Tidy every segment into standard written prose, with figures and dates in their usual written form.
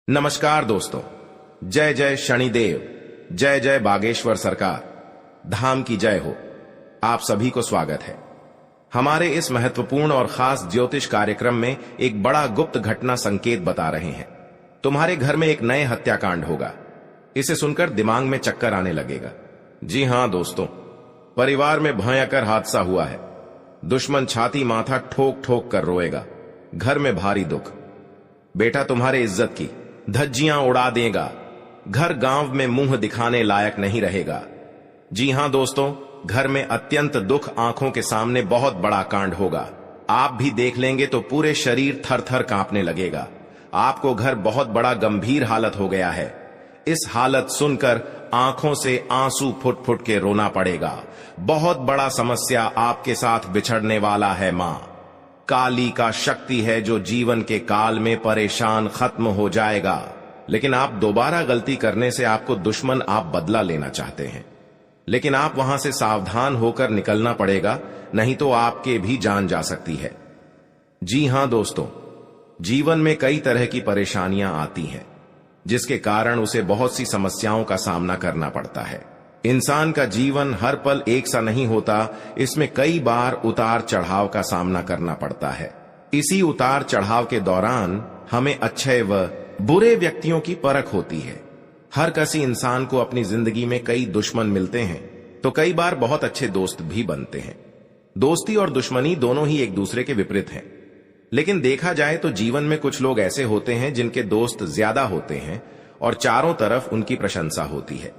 नमस्कार दोस्तों, जय जय शनिदेव, जय जय बागेश्वर सरकार, धाम की जय हो। आप सभी को स्वागत है। हमारे इस महत्वपूर्ण और खास ज्योतिष कार्यक्रम में एक बड़ा गुप्त घटना संकेत बता रहे हैं। तुम्हारे घर में एक नए हत्याकांड होगा। इसे सुनकर दिमाग में चक्कर आने लगेगा। जी हां दोस्तों, परिवार में भयंकर हादसा हुआ है। दुश्मन छाती माथा ठोक ठोक कर रोएगा। घर में भारी दुख। बेटा तुम्हारे इज्जत की धज्जियां उड़ा देगा। घर गांव में मुंह दिखाने लायक नहीं रहेगा। जी हां दोस्तों, घर में अत्यंत दुख आंखों के सामने बहुत बड़ा कांड होगा। आप भी देख लेंगे तो पूरे शरीर थर थर कांपने लगेगा। आपको घर बहुत बड़ा गंभीर हालत हो गया है। इस हालत सुनकर आंखों से आंसू फुट फुट के रोना पड़ेगा। बहुत बड़ा समस्या आपके साथ बिछड़ने वाला है। मां काली का शक्ति है जो जीवन के काल में परेशान खत्म हो जाएगा। लेकिन आप दोबारा गलती करने से आपको दुश्मन आप बदला लेना चाहते हैं, लेकिन आप वहां से सावधान होकर निकलना पड़ेगा, नहीं तो आपके भी जान जा सकती है। जी हां दोस्तों, जीवन में कई तरह की परेशानियां आती हैं, जिसके कारण उसे बहुत सी समस्याओं का सामना करना पड़ता है। इंसान का जीवन हर पल एक सा नहीं होता। इसमें कई बार उतार चढ़ाव का सामना करना पड़ता है। इसी उतार चढ़ाव के दौरान हमें अच्छे व बुरे व्यक्तियों की परख होती है। हर किसी इंसान को अपनी जिंदगी में कई दुश्मन मिलते हैं, तो कई बार बहुत अच्छे दोस्त भी बनते हैं। दोस्ती और दुश्मनी दोनों ही एक दूसरे के विपरीत हैं। लेकिन देखा जाए तो जीवन में कुछ लोग ऐसे होते हैं जिनके दोस्त ज्यादा होते हैं और चारों तरफ उनकी प्रशंसा होती है।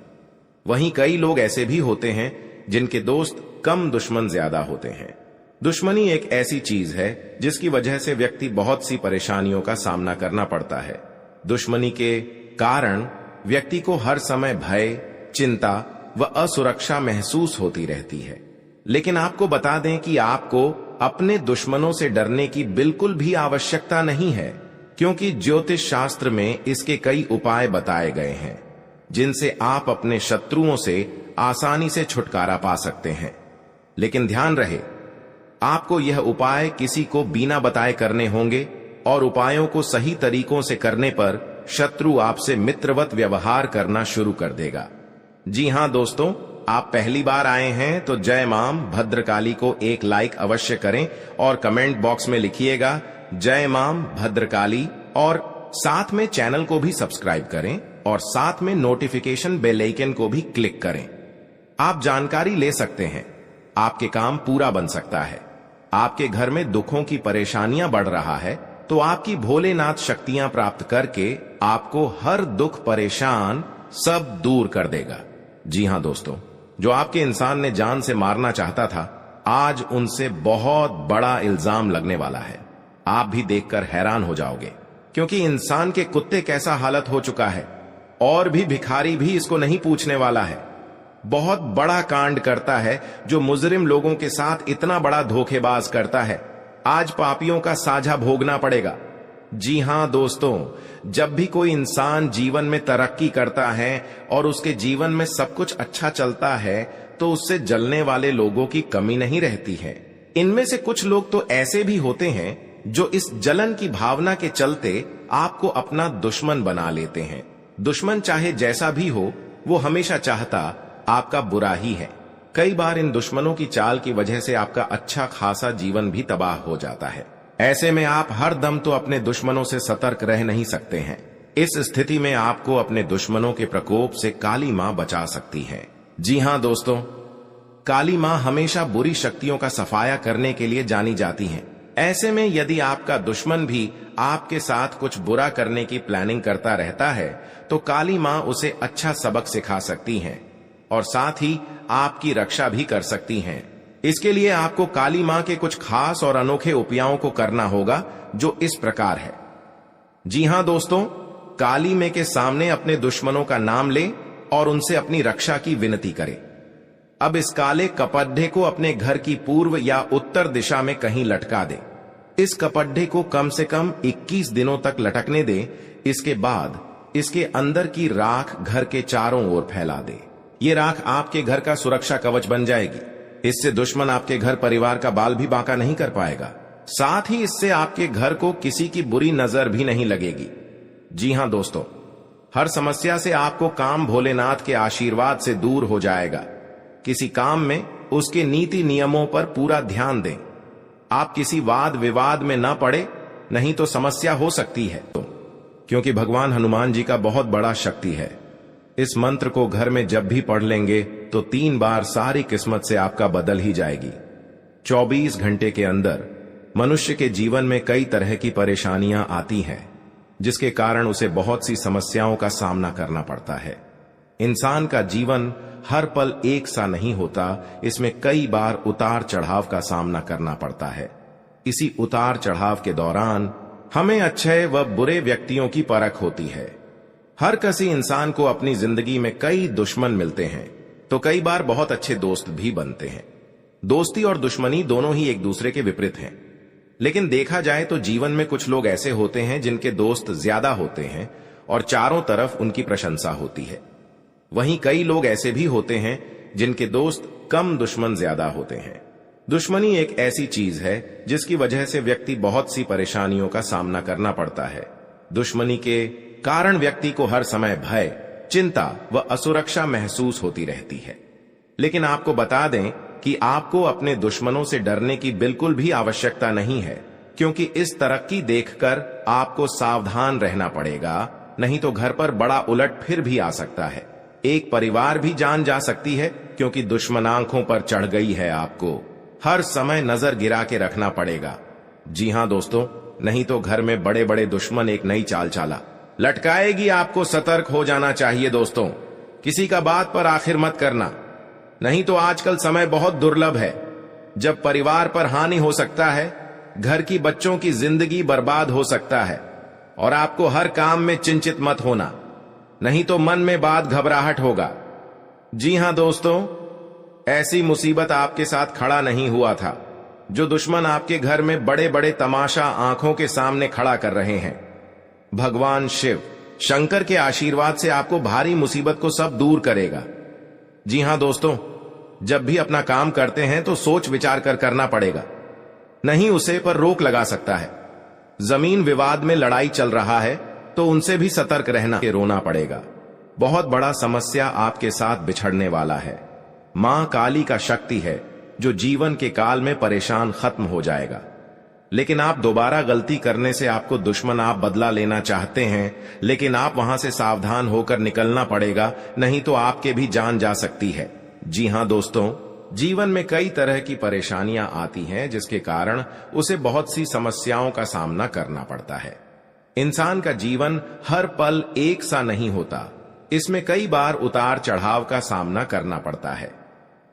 वहीं कई लोग ऐसे भी होते हैं जिनके दोस्त कम, दुश्मन ज्यादा होते हैं। दुश्मनी एक ऐसी चीज है जिसकी वजह से व्यक्ति बहुत सी परेशानियों का सामना करना पड़ता है। दुश्मनी के कारण व्यक्ति को हर समय भय, चिंता व असुरक्षा महसूस होती रहती है। लेकिन आपको बता दें कि आपको अपने दुश्मनों से डरने की बिल्कुल भी आवश्यकता नहीं है, क्योंकि ज्योतिष शास्त्र में इसके कई उपाय बताए गए हैं, जिनसे आप अपने शत्रुओं से आसानी से छुटकारा पा सकते हैं। लेकिन ध्यान रहे, आपको यह उपाय किसी को बिना बताए करने होंगे और उपायों को सही तरीकों से करने पर शत्रु आपसे मित्रवत व्यवहार करना शुरू कर देगा। जी हां दोस्तों, आप पहली बार आए हैं तो जय मां भद्रकाली को एक लाइक अवश्य करें और कमेंट बॉक्स में लिखिएगा जय मां भद्रकाली, और साथ में चैनल को भी सब्सक्राइब करें और साथ में नोटिफिकेशन बेल आइकन को भी क्लिक करें। आप जानकारी ले सकते हैं, आपके काम पूरा बन सकता है। आपके घर में दुखों की परेशानियां बढ़ रहा है तो आपकी भोलेनाथ शक्तियां प्राप्त करके आपको हर दुख परेशान सब दूर कर देगा। जी हां दोस्तों, जो आपके इंसान ने जान से मारना चाहता था, आज उनसे बहुत बड़ा इल्जाम लगने वाला है। आप भी देखकर हैरान हो जाओगे, क्योंकि इंसान के कुत्ते कैसा हालत हो चुका है और भी भिखारी भी इसको नहीं पूछने वाला है। बहुत बड़ा कांड करता है जो मुजरिम लोगों के साथ इतना बड़ा धोखेबाज करता है। आज पापियों का साझा भोगना पड़ेगा। जी हां दोस्तों, जब भी कोई इंसान जीवन में तरक्की करता है और उसके जीवन में सब कुछ अच्छा चलता है, तो उससे जलने वाले लोगों की कमी नहीं रहती है। इनमें से कुछ लोग तो ऐसे भी होते हैं जो इस जलन की भावना के चलते आपको अपना दुश्मन बना लेते हैं। दुश्मन चाहे जैसा भी हो, वो हमेशा चाहता आपका बुरा ही है। कई बार इन दुश्मनों की चाल की वजह से आपका अच्छा खासा जीवन भी तबाह हो जाता है। ऐसे में आप हर दम तो अपने दुश्मनों से सतर्क रह नहीं सकते हैं। इस स्थिति में आपको अपने दुश्मनों के प्रकोप से काली मां बचा सकती है। जी हां दोस्तों, काली मां हमेशा बुरी शक्तियों का सफाया करने के लिए जानी जाती हैं। ऐसे में यदि आपका दुश्मन भी आपके साथ कुछ बुरा करने की प्लानिंग करता रहता है, तो काली मां उसे अच्छा सबक सिखा सकती हैं और साथ ही आपकी रक्षा भी कर सकती हैं। इसके लिए आपको काली मां के कुछ खास और अनोखे उपायों को करना होगा, जो इस प्रकार है। जी हां दोस्तों, काली मां के सामने अपने दुश्मनों का नाम ले और उनसे अपनी रक्षा की विनती करें। अब इस काले कपड्ढे को अपने घर की पूर्व या उत्तर दिशा में कहीं लटका दे। इस कपड्ढे को कम से कम 21 दिनों तक लटकने दे। इसके बाद इसके अंदर की राख घर के चारों ओर फैला दे। ये राख आपके घर का सुरक्षा कवच बन जाएगी। इससे दुश्मन आपके घर परिवार का बाल भी बांका नहीं कर पाएगा। साथ ही इससे आपके घर को किसी की बुरी नजर भी नहीं लगेगी। जी हां दोस्तों, हर समस्या से आपको काम भोलेनाथ के आशीर्वाद से दूर हो जाएगा। किसी काम में उसके नीति नियमों पर पूरा ध्यान दें। आप किसी वाद विवाद में न पड़े, नहीं तो समस्या हो सकती है। क्योंकि भगवान हनुमान जी का बहुत बड़ा शक्ति है। इस मंत्र को घर में जब भी पढ़ लेंगे तो 3 बार सारी किस्मत से आपका बदल ही जाएगी। 24 घंटे के अंदर मनुष्य के जीवन में कई तरह की परेशानियां आती हैं, जिसके कारण उसे बहुत सी समस्याओं का सामना करना पड़ता है। इंसान का जीवन हर पल एक सा नहीं होता, इसमें कई बार उतार चढ़ाव का सामना करना पड़ता है। इसी उतार चढ़ाव के दौरान हमें अच्छे व बुरे व्यक्तियों की परख होती है। हर किसी इंसान को अपनी जिंदगी में कई दुश्मन मिलते हैं, तो कई बार बहुत अच्छे दोस्त भी बनते हैं। दोस्ती और दुश्मनी दोनों ही एक दूसरे के विपरीत हैं। लेकिन देखा जाए तो जीवन में कुछ लोग ऐसे होते हैं जिनके दोस्त ज्यादा होते हैं और चारों तरफ उनकी प्रशंसा होती है। वहीं कई लोग ऐसे भी होते हैं जिनके दोस्त कम, दुश्मन ज्यादा होते हैं। दुश्मनी एक ऐसी चीज है जिसकी वजह से व्यक्ति बहुत सी परेशानियों का सामना करना पड़ता है। दुश्मनी के कारण व्यक्ति को हर समय भय, चिंता व असुरक्षा महसूस होती रहती है। लेकिन आपको बता दें कि आपको अपने दुश्मनों से डरने की बिल्कुल भी आवश्यकता नहीं है, क्योंकि इस तरक्की देखकर आपको सावधान रहना पड़ेगा, नहीं तो घर पर बड़ा उलट फिर भी आ सकता है। एक परिवार भी जान जा सकती है, क्योंकि दुश्मन आंखों पर चढ़ गई है। आपको हर समय नजर गिरा के रखना पड़ेगा। जी हां दोस्तों, नहीं तो घर में बड़े बड़े दुश्मन एक नई चाल चाला लटकाएगी। आपको सतर्क हो जाना चाहिए दोस्तों। किसी का बात पर आखिर मत करना, नहीं तो आजकल समय बहुत दुर्लभ है जब परिवार पर हानि हो सकता है, घर की बच्चों की जिंदगी बर्बाद हो सकता है। और आपको हर काम में चिंतित मत होना, नहीं तो मन में बात घबराहट होगा। जी हां दोस्तों, ऐसी मुसीबत आपके साथ खड़ा नहीं हुआ था जो दुश्मन आपके घर में बड़े बड़े तमाशा आंखों के सामने खड़ा कर रहे हैं। भगवान शिव शंकर के आशीर्वाद से आपको भारी मुसीबत को सब दूर करेगा। जी हां दोस्तों, जब भी अपना काम करते हैं तो सोच विचार कर करना पड़ेगा, नहीं उसे पर रोक लगा सकता है। जमीन विवाद में लड़ाई चल रहा है तो उनसे भी सतर्क रहना के रोना पड़ेगा। बहुत बड़ा समस्या आपके साथ बिछड़ने वाला है। मां काली का शक्ति है जो जीवन के काल में परेशान खत्म हो जाएगा। लेकिन आप दोबारा गलती करने से आपको दुश्मन आप बदला लेना चाहते हैं, लेकिन आप वहां से सावधान होकर निकलना पड़ेगा, नहीं तो आपके भी जान जा सकती है। जी हां दोस्तों, जीवन में कई तरह की परेशानियां आती हैं, जिसके कारण उसे बहुत सी समस्याओं का सामना करना पड़ता है। इंसान का जीवन हर पल एक सा नहीं होता, इसमें कई बार उतार चढ़ाव का सामना करना पड़ता है।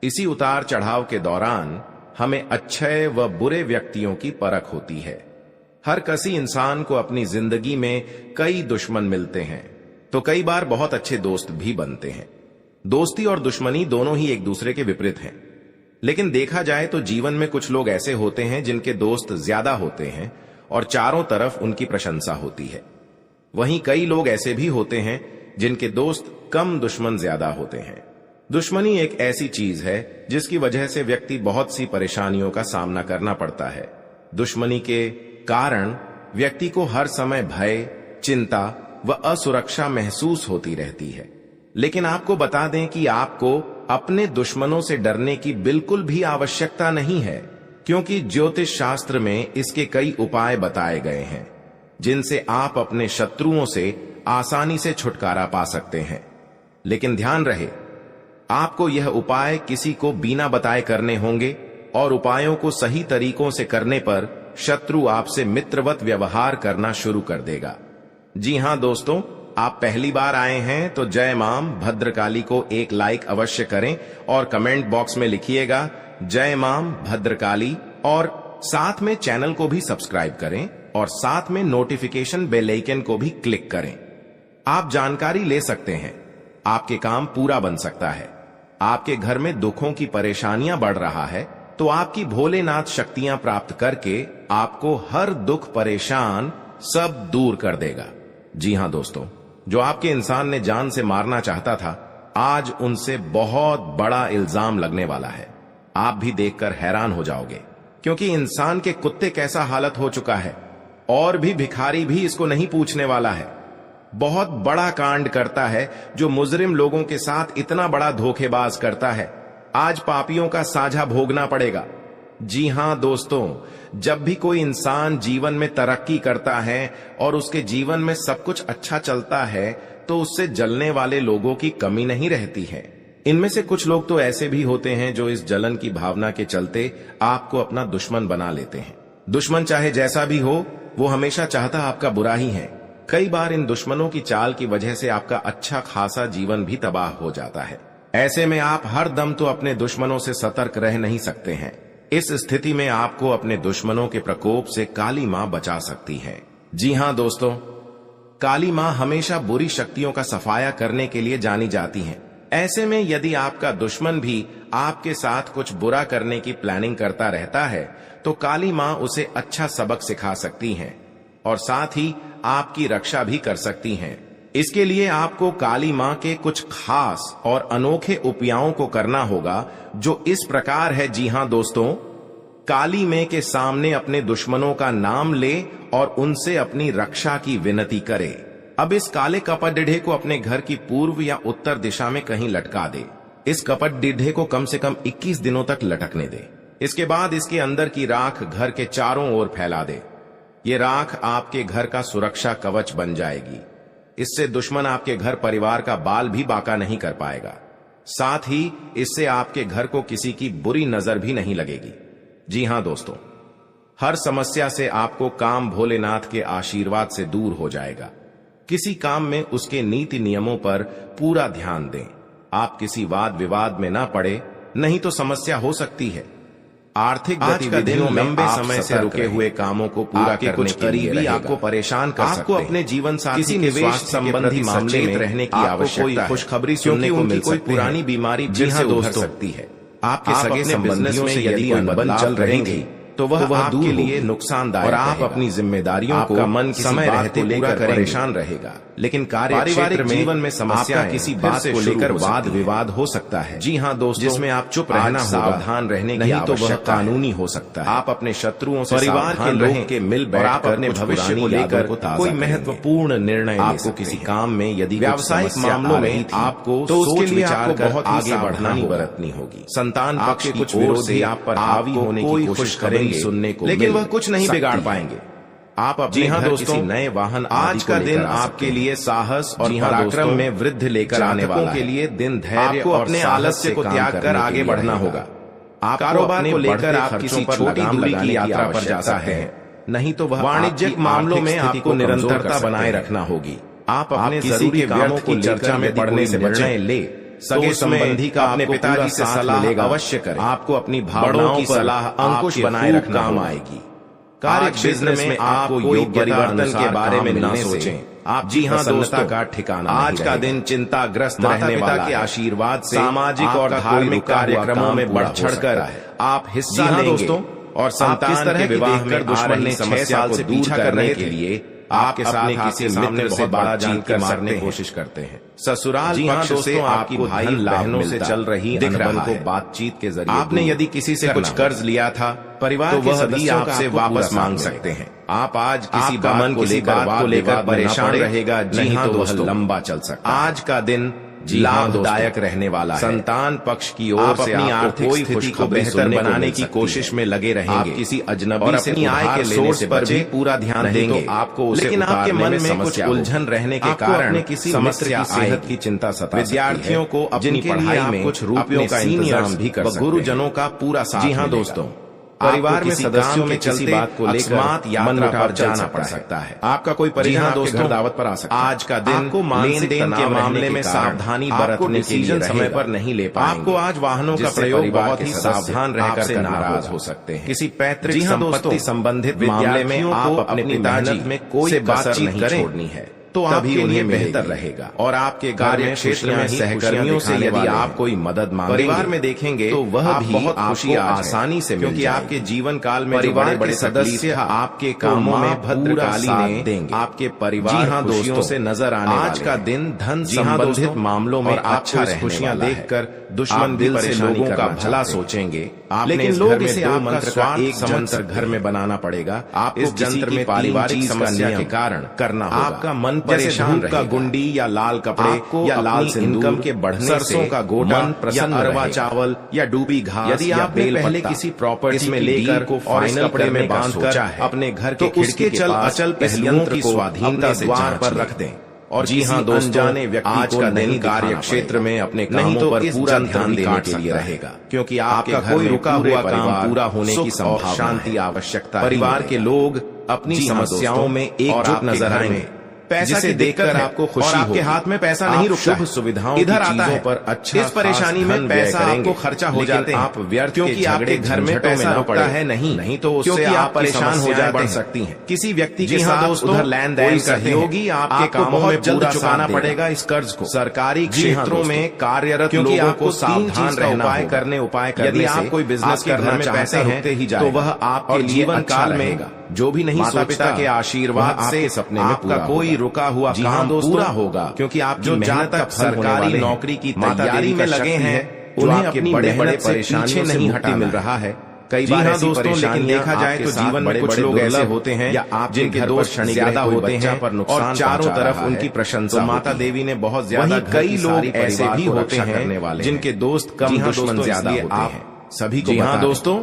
इसी उतार चढ़ाव के दौरान हमें अच्छे व बुरे व्यक्तियों की परख होती है। हर किसी इंसान को अपनी जिंदगी में कई दुश्मन मिलते हैं, तो कई बार बहुत अच्छे दोस्त भी बनते हैं। दोस्ती और दुश्मनी दोनों ही एक दूसरे के विपरीत हैं। लेकिन देखा जाए तो जीवन में कुछ लोग ऐसे होते हैं जिनके दोस्त ज्यादा होते हैं और चारों तरफ उनकी प्रशंसा होती है। वहीं कई लोग ऐसे भी होते हैं जिनके दोस्त कम, दुश्मन ज्यादा होते हैं। दुश्मनी एक ऐसी चीज है जिसकी वजह से व्यक्ति बहुत सी परेशानियों का सामना करना पड़ता है। दुश्मनी के कारण व्यक्ति को हर समय भय, चिंता व असुरक्षा महसूस होती रहती है। लेकिन आपको बता दें कि आपको अपने दुश्मनों से डरने की बिल्कुल भी आवश्यकता नहीं है, क्योंकि ज्योतिष शास्त्र में इसके कई उपाय बताए गए हैं, जिनसे आप अपने शत्रुओं से आसानी से छुटकारा पा सकते हैं। लेकिन ध्यान रहे, आपको यह उपाय किसी को बिना बताए करने होंगे और उपायों को सही तरीकों से करने पर शत्रु आपसे मित्रवत व्यवहार करना शुरू कर देगा। जी हां दोस्तों, आप पहली बार आए हैं तो जय मां भद्रकाली को एक लाइक अवश्य करें और कमेंट बॉक्स में लिखिएगा जय मां भद्रकाली, और साथ में चैनल को भी सब्सक्राइब करें और साथ में नोटिफिकेशन बेल आइकन को भी क्लिक करें। आप जानकारी ले सकते हैं, आपके काम पूरा बन सकता है। आपके घर में दुखों की परेशानियां बढ़ रहा है तो आपकी भोलेनाथ शक्तियां प्राप्त करके आपको हर दुख परेशान सब दूर कर देगा। जी हां दोस्तों, जो आपके इंसान ने जान से मारना चाहता था, आज उनसे बहुत बड़ा इल्जाम लगने वाला है। आप भी देखकर हैरान हो जाओगे, क्योंकि इंसान के कुत्ते कैसा हालत हो चुका है और भी भिखारी भी इसको नहीं पूछने वाला है। बहुत बड़ा कांड करता है जो मुजरिम लोगों के साथ इतना बड़ा धोखेबाज करता है। आज पापियों का साझा भोगना पड़ेगा। जी हां दोस्तों, जब भी कोई इंसान जीवन में तरक्की करता है और उसके जीवन में सब कुछ अच्छा चलता है तो उससे जलने वाले लोगों की कमी नहीं रहती है। इनमें से कुछ लोग तो ऐसे भी होते हैं जो इस जलन की भावना के चलते आपको अपना दुश्मन बना लेते हैं। दुश्मन चाहे जैसा भी हो, वो हमेशा चाहता आपका बुरा ही है। कई बार इन दुश्मनों की चाल की वजह से आपका अच्छा खासा जीवन भी तबाह हो जाता है। ऐसे में आप हर दम तो अपने दुश्मनों से सतर्क रह नहीं सकते हैं। इस स्थिति में आपको अपने दुश्मनों के प्रकोप से काली मां बचा सकती है। जी हां दोस्तों, काली मां हमेशा बुरी शक्तियों का सफाया करने के लिए जानी जाती हैं। ऐसे में यदि आपका दुश्मन भी आपके साथ कुछ बुरा करने की प्लानिंग करता रहता है तो काली मां उसे अच्छा सबक सिखा सकती हैं और साथ ही आपकी रक्षा भी कर सकती हैं। इसके लिए आपको काली मां के कुछ खास और अनोखे उपायों को करना होगा जो इस प्रकार है। जी हां दोस्तों, काली मां के सामने अपने दुश्मनों का नाम ले और उनसे अपनी रक्षा की विनती करे। अब इस काले कपट डिढ़े को अपने घर की पूर्व या उत्तर दिशा में कहीं लटका दे। इस कपट डिढ़े को कम से कम 21 दिनों तक लटकने दे। इसके बाद इसके अंदर की राख घर के चारों ओर फैला दे। ये राख आपके घर का सुरक्षा कवच बन जाएगी। इससे दुश्मन आपके घर परिवार का बाल भी बाका नहीं कर पाएगा। साथ ही इससे आपके घर को किसी की बुरी नजर भी नहीं लगेगी। जी हां दोस्तों, हर समस्या से आपको काम भोलेनाथ के आशीर्वाद से दूर हो जाएगा। किसी काम में उसके नीति नियमों पर पूरा ध्यान दें। आप किसी वाद विवाद में ना पड़े, नहीं तो समस्या हो सकती है। आर्थिक गतिविधियों में लंबे समय से रुके हुए कामों को पूरा करने के लिए आपको परेशान कर सकते हैं। आपको अपने जीवन साथी किसी निवेश संबंधी मामले में रहने की आवश्यकता है। खुशखबरी सुनने को मिल कोई पुरानी बीमारी फिर से उभर सकती है। आपके सगे संबंधियों से यदि अनबन चल रहेंगे तो वह आपके लिए नुकसानदायक और आप अपनी जिम्मेदारियों को मन समय रहते लेकर परेशान रहेगा। लेकिन पारिवारिक जीवन में समस्या किसी बात को लेकर वाद विवाद हो सकता है। जी हां दोस्तों, जिसमें आप चुप रहना, सावधान रहने की आवश्यकता है। कानूनी हो सकता है। आप अपने शत्रुओं से परिवार के लोगों के मिल बैठकर अपने भविष्य को लेकर कोई महत्वपूर्ण निर्णय आपको किसी काम में यदि व्यावसायिक मामलों में आपको तो उसके लिए आपको बहुत आगे बढ़ानी बरतनी होगी। संतान पक्ष की कुछ विरोधी आप पर हावी होने की कोशिश करेंगे सुनने को, लेकिन वह कुछ नहीं बिगाड़ पाएंगे। आप अपने घर किसी नए वाहन आज का दिन आपके लिए साहस और पराक्रम में वृद्धि लेकर आने वाला है। के लिए दिन धैर्य और अपने आलस्य को त्याग कर आगे बढ़ना होगा। आप कारोबार को लेकर आप किसी छोटी दूरी की यात्रा पर जा सकते हैं, नहीं तो वह वाणिज्यिक मामलों में आपको निरंतरता बनाए रखना होगी। आप अपने जरूरी कामों को चर्चा में पड़ने से बचने ले सगे संबंधी का अपने पिताजी से सलाह अवश्य करें। आपको अपनी भावनाओं की सलाह अंकुश बनाए रखना काम आएगी। कार्य क्षेत्र में आपको कोई परिवर्तन के बारे में ना सोचें। आप जी हां दोस्तों का ठिकाना आज का दिन चिंताग्रस्त रहने वाला के आशीर्वाद से सामाजिक और धार्मिक कार्यक्रमों में बढ़ चढ़कर आप हिस्सा लेंगे दोस्तों। और संतान के विवाह में दुश्मन ने समस्या से पीछा करने के लिए आपके साथ किसी सामने से बड़ा जान कर मारने की कोशिश करते हैं। ससुराल पक्ष से आपकी भाई बहनों से चल रही अनबन को बातचीत के जरिए आपने यदि किसी से कुछ कर्ज लिया था, परिवार तो वह भी आपसे वापस मांग सकते हैं। आप आज किसी बात को लेकर परेशान रहेगा। जी हां दोस्तों, लंबा चल सकता है। आज का दिन लाभदायक रहने वाला है। संतान पक्ष की ओर से अपनी आर्थिक स्थिति को बेहतर बनाने की कोशिश में लगे रहेंगे। आप किसी अजनबी से आय के सोर्स पर भी पूरा ध्यान देंगे आपको, लेकिन आपके मन में कुछ उलझन रहने के कारण किसी समस्या सेहत की चिंता सता विद्यार्थियों को अपनी पढ़ाई में कुछ रुपयों का इंतजाम भी कर सकते हैं। गुरुजनों का पूरा साथ। जी हां दोस्तों, परिवार में सदस्यों में किसी बात को लेकर यात्रा पर जाना पड़ सकता है। आपका कोई परिजन दोस्तों दावत पर आ सकता है। आज का दिन आपको लेन देन के मामले में सावधानी बरतने के लिए समय पर नहीं ले पाएंगे। आपको आज वाहनों का प्रयोग बहुत ही सावधान रहकर नाराज हो सकते हैं। किसी पैतृक संपत्ति संबंधित मामले में आप अपने पिताजी में कोई बातचीत नहीं छोड़नी है, तो आपके लिए बेहतर रहेगा। और आपके कार्य क्षेत्र में सहकर्मियों से यदि आप कोई मदद मांगेंगे, परिवार में देखेंगे तो वह भी बहुत खुशी आसानी से, क्योंकि आपके जीवन काल में बड़े बड़े सदस्य आपके कामों में भद्रकाली ने देंगे। आपके परिवार खुशियों से नजर आने आज का दिन धन संबंधित मामलों में अच्छा खुशियां देखकर दुश्मन दिल से लोगों का भला सोचेंगे। लेकिन लोग इसे मंत्र का एक मंत्र घर में बनाना पड़ेगा। आप इस जंत्र में पारिवारिक समस्या के कारण करना होगा। आपका मन परेशान का गुंडी या लाल कपड़े या लाल इनकम के बढ़ने सरसों का गोटा या अरवा चावल या डूबी घास यदि आपने पहले किसी प्रॉपर्टी में लेकर को और इस कपड़े में बांधकर अपने घर के उसके चल अचल पहलुओं की स्वाधीनता से द्वार पर रख दें। और जी हाँ दोस्तों, अनजाने व्यक्ति आज का नहीं कार्य क्षेत्र में अपने कामों पर पूरा ध्यान देने के लिए रहेगा, क्योंकि आपका कोई रुका हुआ काम पूरा होने की संभावना, शांति आवश्यकता, परिवार के लोग अपनी समस्याओं में एकजुट नजर आएंगे। पैसा से देखकर आपको खुशी और आपके हाथ में पैसा नहीं रुकता, शुभ सुविधाओं इधर आता है पर अच्छा इस परेशानी में पैसा आपको खर्चा हो जाते हैं आप व्यर्थ, क्योंकि आपके घर में पैसा रुकता है नहीं तो उससे आप परेशान हो जा बढ़ सकती हैं। किसी व्यक्ति के साथ उधर लेन देन सहयोगी आपके कामों में जल्द चुकाना पड़ेगा इस कर्ज को। सरकारी क्षेत्रों में कार्यरत लोगों को सावधान रहना करने उपाय करने। यदि आप कोई बिजनेस करना चाहते हैं तो वह आपके जीवन काल में जो भी नहीं माता पिता के आशीर्वाद से सपने में आपका कोई रुका हुआ काम पूरा होगा, क्योंकि आप जो जहां तक सरकारी नौकरी की तैयारी में लगे हैं उन्हें अपनी बड़े परेशानियों नहीं हटा मिल रहा है। कई बार ऐसी परेशानियां देखा जाए तो जीवन में कुछ लोग ऐसे होते हैं या आप जिनके दोस्त ज्यादा होते हैं और चारों तरफ उनकी प्रशंसा। माता देवी ने बहुत ज्यादा, कई लोग ऐसे भी होते हैं जिनके दोस्त कम दुश्मन ज्यादा होते हैं। सभी को हाँ दोस्तों,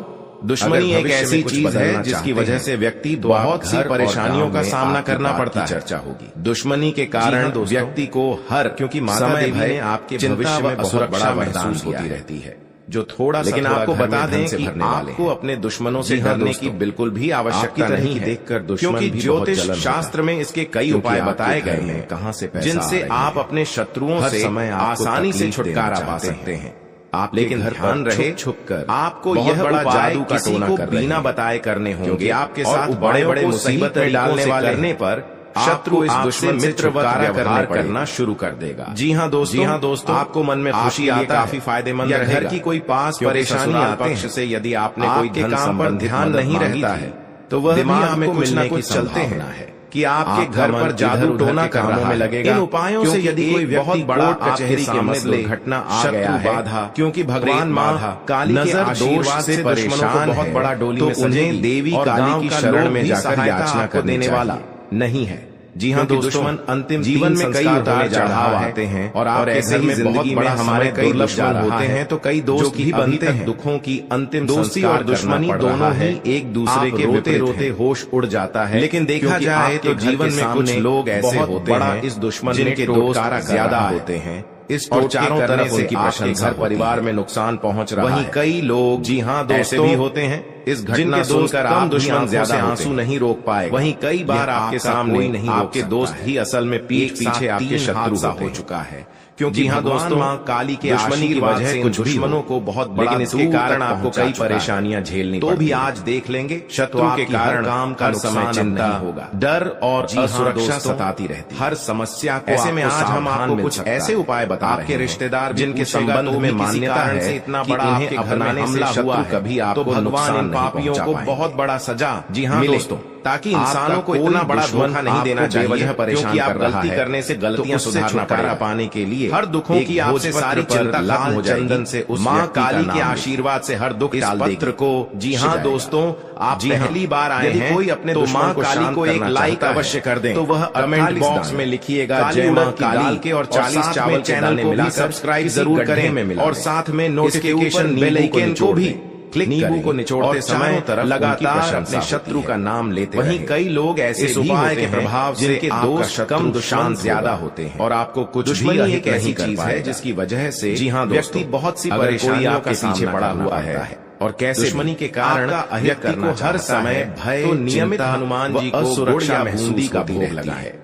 दुश्मनी एक ऐसी चीज है जिसकी वजह से व्यक्ति बहुत सी परेशानियों का सामना करना पड़ता है। चर्चा होगी दुश्मनी के कारण व्यक्ति को क्योंकि माता देवी ने आपके भविष्य में बहुत बड़ा महसूस होती रहती है जो थोड़ा, लेकिन आपको बता दें कि आपको अपने दुश्मनों से डरने की बिल्कुल भी आवश्यकता नहीं है, देखकर क्योंकि ज्योतिष शास्त्र में इसके कई उपाय बताए गए हैं कहां से जिनसे आप अपने शत्रुओं से आसानी से छुटकारा पा सकते हैं। आप लेकिन ध्यान रहे छुपकर आपको यह बड़ा जादू का टोना बिना बताए करने होंगे। आपके साथ बड़े बड़े मुसीबत डालने वाले करने पर शत्रु इस दुश्मन मित्र व्यवहार करना शुरू कर देगा। जी हाँ दोस्तों, आपको मन में खुशी आता काफी फायदेमंद रहेगा। घर की कोई पास परेशानी पक्ष से यदि आपने कोई काम पर ध्यान नहीं रहता है तो वह दिमाग में कुछ न कुछ चलते हैं कि आपके घर पर जादू टोना कामों में लगेगा। इन उपायों से यदि कोई बहुत बड़ा कचहरी के मसले घटना आ गया है, क्योंकि भगवान माँ काली के आशीर्वाद से दुश्मनों को बहुत बड़ा डोली में उन्हें देवी काली की शरण में जाकर याचना कर देने वाला नहीं है। जी हाँ दोस्तों, दुश्मन अंतिम जीवन में कई उतार चढ़ाव आते हैं और आप ऐसे में जिंदगी में हमारे कई दुश्मन होते हैं तो कई दोस्त भी बनते हैं। दुखों की अंतिम दोस्ती और दुश्मनी दोनों ही एक दूसरे के रोते रोते होश उड़ जाता है। लेकिन देखा जाए तो जीवन में कुछ लोग ऐसे होते हैं इस दुश्मन जिनके दोस्त ज्यादा होते हैं इस और चारों तरफ से की प्रशंसा, परिवार में नुकसान पहुंच रहा है। वहीं कई लोग जी हाँ दोस्तों भी होते हैं इस घटना सुनकर आप दुश्मन ज्यादा आंसू नहीं रोक पाए। वहीं कई बार आपके सामने नहीं आपके दोस्त ही असल में पीठ पीछे आपके शत्रु हो चुका है, क्योंकि हाँ दोस्तों माँ काली के दुश्मनी की वजह से कुछ दुश्मनों को बहुत बड़ा, लेकिन इसके कारण आपको कई परेशानियां झेलनी तो भी आज देख लेंगे। शत्रु के कारण काम का समय चिंता होगा, डर और असुरक्षा सताती रहती। हर समस्या को ऐसे में आज हम आपको कुछ ऐसे उपाय बता रहे हैं। आपके रिश्तेदार जिनके संबंध में मान्यता है इतना बड़ा आपके अपनाने से हुआ कभी आपको भगवान इन पापियों को बहुत बड़ा सजा जी हाँ दोस्तों, ताकि इंसानों को इतना बड़ा धोखा नहीं देना चाहिए वजह परेशान कर रहा है। करने से गलतियां सुधारना पड़ेगा पाने के लिए हर दुखों की आपसे सारी चिंता खत्म हो चंदन से उस माँ काली के आशीर्वाद से हर दुख टाल देगी। पत्र को जी हाँ दोस्तों, आप पहली बार आए हैं कोई अपने तो माँ काली को एक लाइक अवश्य कर दें। तो वह कमेंट बॉक्स में लिखिएगा जय माँ काली के और 40 चावल चैनल को मिला सब्सक्राइब जरूर करें और साथ में नोटिफिकेशन बेल आइकन को भी नींबू को निचोड़ते समय लगातार अपने शत्रु का नाम लेते। वहीं कई लोग ऐसे उपाय के प्रभाव से जिनके दोस्त कम दुश्मन ज्यादा होते हैं और आपको कुछ भी एक ऐसी चीज है जिसकी वजह से जी हाँ व्यक्ति बहुत सी परेशानियों के पीछे पड़ा हुआ है और कैसे दुश्मनी के कारण व्यक्ति को हर समय भय, नियमित हनुमान जी को सुरक्षा महसूस का भोग लगा है।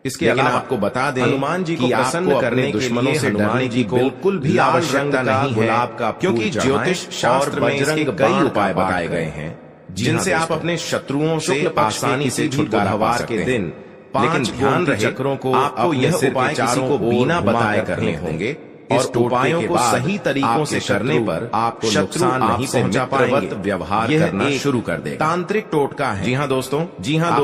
इसके अलावा आपको बता दें हनुमान जी को प्रसन्न करने दुश्मनों से डरने जी को बिल्कुल भी आवश्यकता नहीं है, क्योंकि ज्योतिष शास्त्र में इसके कई उपाय बताए गए हैं जिनसे आप अपने शत्रुओं से आसानी से छुटकारा पा सकते हैं। लेकिन ध्यान रहे चक्रों को आपको यह उपाय चारों को बिना बताए करने होंगे, इस उपायों को सही तरीकों से करने पर आपको नुकसान नहीं पहुंचा पाएंगे, व्यवहार करना शुरू कर देगा। तांत्रिक टोटका है। जी हाँ दोस्तों,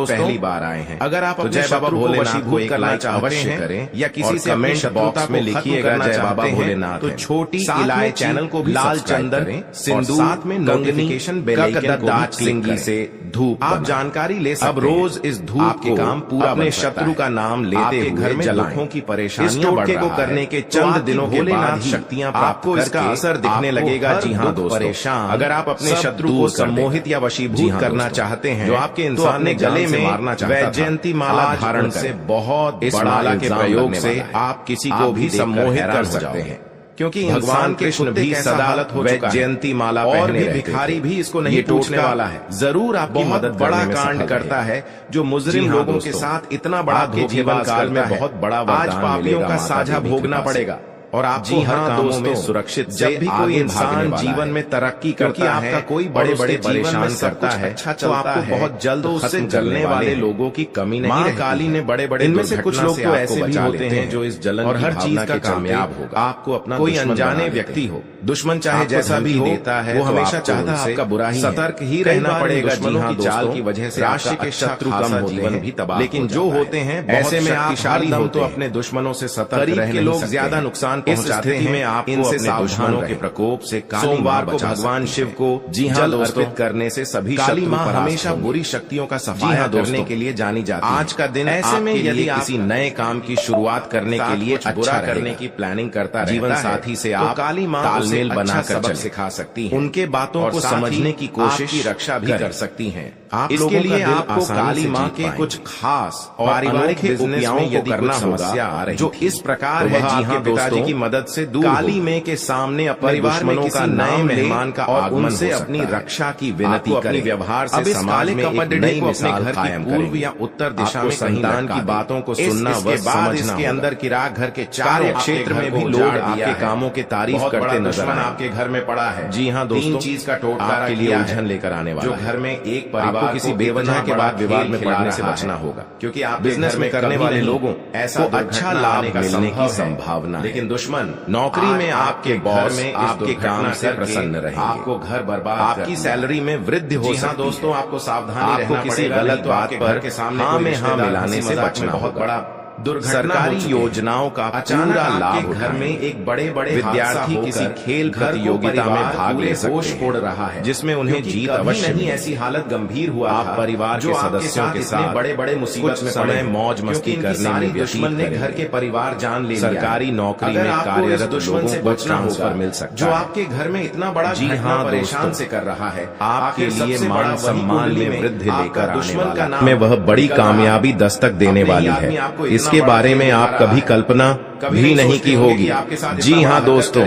पहली बार आए हैं, अगर आप अपने बाबा भोलेनाथ को करना चाहते हैं या किसी से कमेंट बॉक्स में लिखिएगा जय बाबा भोलेनाथ, तो छोटी इलायची, चैनल को भी लाल चंदन, सिंदूर, साथ में नोटिफिकेशन बेल आइकन से धूप आप जानकारी ले सकते हैं। अब रोज इस धूप के काम पूरा अपने शत्रु का नाम लेते हुए घर में लाखों की परेशानियां बढ़ रहा है। को करने के चंद दिनों के बाद शक्तियां प्राप्त कर इसका असर दिखने लगेगा। जी हाँ दोस्तों, परेशान अगर आप अपने शत्रु को सम्मोहित या वशीभूत करना चाहते हैं, जो आपके इंसान ने गले में मारना चाहता था, वैजयंती माला धारण से बहुत इस माला के प्रयोग से आप किसी को भी सम्मोहित कर सकते हैं, क्योंकि भगवान कृष्ण भी सदालत हो चुका है। जयंती माला और भी भिखारी भी इसको नहीं टूटने वाला है। जरूर आपकी मदद बड़ा कांड करता है, जो मुजरिम लोगों के साथ इतना बड़ा जीवन काल में बहुत बड़ा आज पापियों का साझा भोगना पड़ेगा। और आपको हर कामों में सुरक्षित, जब भी कोई इंसान जीवन में तरक्की करता है, आपका कोई बड़े बड़े परेशान करता है, तो आपको बहुत जल्द उससे जलने वाले लोगों की कमी नहीं रहेगी। काली ने बड़े बड़े, इनमें से कुछ लोग तो ऐसे भी होते हैं जो इस जलन और हर चीज का कामयाब होगा। आपको अपना कोई अनजाने व्यक्ति हो, दुश्मन चाहे जैसा भी देता है, वो हमेशा चाहता है आपका बुरा ही, सतर्क ही रहना पड़ेगा। दुश्मनों की चाल की वजह से राशि के शत्रु कम होते हैं भी तबाह, लेकिन जो होते हैं ऐसे में आप शक्तिशाली तो अपने दुश्मनों से सतर्क रहने लोग ज्यादा नुकसान पहुंचाते हैं। में आप इनसे दुश्मनों के प्रकोप से सोमवार को भगवान शिव को जल अर्पित करने से सभी काली मां हमेशा बुरी शक्तियों का सफाया करने के लिए जानी जाती है। आज का दिन ऐसे में यदि आप किसी नए काम की शुरुआत करने के लिए बुरा करने की प्लानिंग करता है, जीवन साथी से आप काली मां तालमेल बनाकर सबक सिखा सकती हैं, उनके बातों को समझने की कोशिश की रक्षा भी कर सकती हैं। आप इसके लिए आपको काली मां के कुछ खास और पारिवारिक बिजनेस में यदि करना समस्या आ रही जो इस प्रकार है, जी हाँ पिताजी की मदद से काली मां के सामने अपने दुश्मनों का नए मेहमान का आगमन से अपनी रक्षा की विनती करें। व्यवहार से समाज में एक नई मिसाल कायम पूर्व या उत्तर दिशा में संतान की बातों को सुनना व समझना। इसके अंदर किराक घर के चारों क्षेत्र में भी लोग आपके कामों की तारीफ करते नजर आए। आपके घर में पड़ा है। जी हाँ दोस्तों, 3 चीज का टोटका आपके लिए उलझन लेकर आने वाला है। जो घर में एक परिवार किसी बेवजह के बाद विवाद में पड़ने से बचना होगा, क्योंकि आप बिजनेस में करने वाले लोगों ऐसा अच्छा लाभ मिलने की संभावना, लेकिन दुश्मन नौकरी में आपके बॉस में आपके काम से प्रसन्न रहेंगे, आपको घर बर्बाद, आपकी सैलरी में वृद्धि हो सकती है। दोस्तों आपको सावधानी रहना किसी गलत बात पर के सामने हाँ में हाँ मिलाने से बचना। बहुत बड़ा सरकारी योजनाओं का पूरा लाभ घर में एक बड़े बड़े विद्यार्थी किसी खेल प्रतियोगिता में भाग ले सकते रहा है, जिसमें उन्हें जीत अवश्य नहीं। ऐसी हालत गंभीर हुआ, आप परिवार के सदस्यों के साथ बड़े बड़े मुसीबत में समय मौज मस्ती करने में दुश्मन ने घर के परिवार जान ले। सरकारी नौकरी में कार्यरत दुश्मन से बचना होगा मिल सकता जो आपके घर में इतना बड़ा जी हाँ परेशान से कर रहा है, आपके लिए मान सम्मान में वृद्धि लेकर दुश्मन का नाम में वह बड़ी कामयाबी दस्तक देने वाली है। इसके बारे में आप कभी कल्पना भी नहीं की होगी। जी हाँ दोस्तों,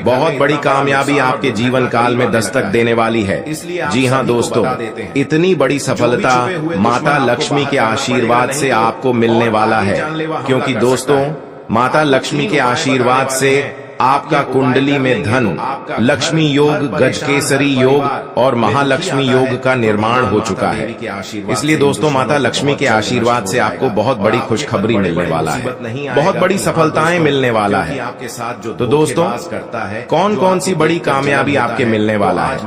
बहुत बड़ी कामयाबी आपके जीवन काल में दस्तक देने वाली है। जी हाँ दोस्तों, इतनी बड़ी सफलता माता लक्ष्मी के आशीर्वाद से आपको मिलने वाला है, क्योंकि दोस्तों माता लक्ष्मी के आशीर्वाद से आपका कुंडली में धन, लक्ष्मी योग, गजकेसरी योग और महालक्ष्मी योग का निर्माण हो चुका है। इसलिए दोस्तों माता लक्ष्मी के आशीर्वाद से आपको बहुत बड़ी खुशखबरी मिलने वाला है, बहुत बड़ी सफलताएं मिलने वाला है। तो दोस्तों कौन कौन सी बड़ी कामयाबी आपके मिलने वाला है,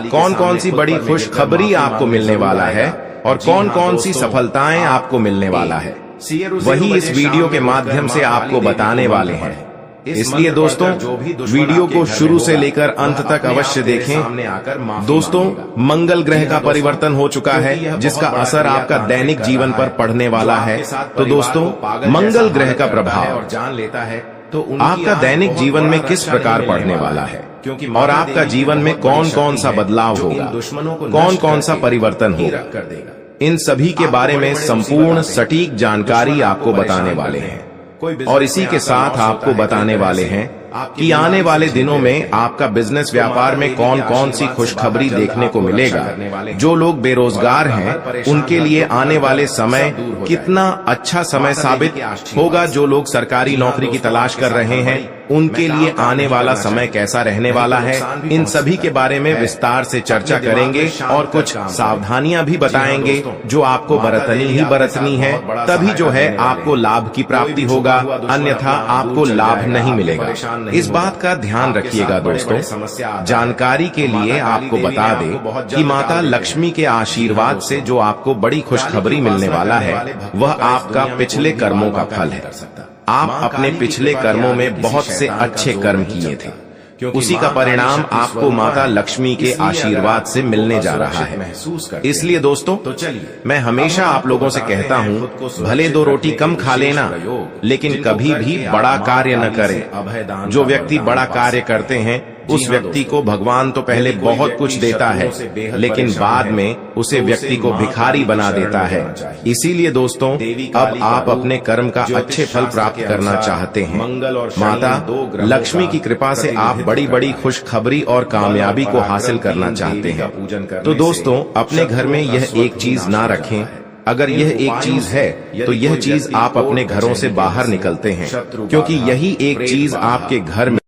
कौन कौन सी बड़ी खुशखबरी आपको मिलने वाला है और कौन कौन सी सफलताएं आपको मिलने वाला है, वही इस वीडियो के माध्यम से आपको बताने वाले हैं। इसलिए दोस्तों वीडियो को शुरू से लेकर अंत तक अवश्य देखें। दोस्तों मंगल ग्रह का परिवर्तन हो चुका है, जिसका असर आपका दैनिक जीवन पर पड़ने वाला है। तो दोस्तों मंगल ग्रह का प्रभाव जान लेता है तो आपका दैनिक जीवन में किस प्रकार पड़ने वाला है, और आपका जीवन में कौन कौन सा बदलाव होगा, कौन कौन सा परिवर्तन होगा, इन सभी के बारे में संपूर्ण सटीक जानकारी आपको बताने वाले हैं। और इसी के साथ आपको बताने वाले हैं कि आने वाले दिनों में आपका बिजनेस व्यापार में कौन कौन सी खुशखबरी देखने को मिलेगा। जो लोग बेरोजगार हैं उनके लिए आने वाले समय कितना अच्छा समय साबित होगा। जो लोग सरकारी नौकरी की तलाश कर रहे हैं उनके लिए आने वाला समय कैसा रहने वाला है, इन सभी के बारे में विस्तार से चर्चा करेंगे और कुछ सावधानियां भी बताएंगे जो आपको बरतनी ही बरतनी है, तभी जो है आपको लाभ की प्राप्ति होगा, अन्यथा आपको लाभ नहीं मिलेगा। इस बात का ध्यान रखिएगा दोस्तों। जानकारी के लिए आपको बता दें कि माता लक्ष्मी के आशीर्वाद से जो आपको बड़ी खुशखबरी मिलने वाला है वह आपका पिछले कर्मों का फल है। आप अपने पिछले कर्मों में बहुत से अच्छे कर्म किए थे, उसी का परिणाम आपको माता लक्ष्मी के आशीर्वाद से मिलने जा रहा है। इसलिए दोस्तों, मैं हमेशा आप लोगों से कहता हूँ, भले 2 रोटी कम खा लेना, लेकिन कभी भी बड़ा कार्य न करें। जो व्यक्ति बड़ा कार्य करते हैं उस व्यक्ति को भगवान तो पहले बहुत कुछ देता है, लेकिन बाद में उसे व्यक्ति को भिखारी बना देता है। इसीलिए दोस्तों, अब आप अपने कर्म का अच्छे फल प्राप्त करना चाहते हैं। माता लक्ष्मी की कृपा से आप बड़ी बड़ी खुशखबरी और कामयाबी को हासिल करना चाहते हैं। तो दोस्तों, अपने घर में यह एक चीज ना रखें। अगर यह एक चीज है तो यह चीज आप अपने घरों से बाहर निकलते हैं, क्योंकि यही एक चीज आपके घर में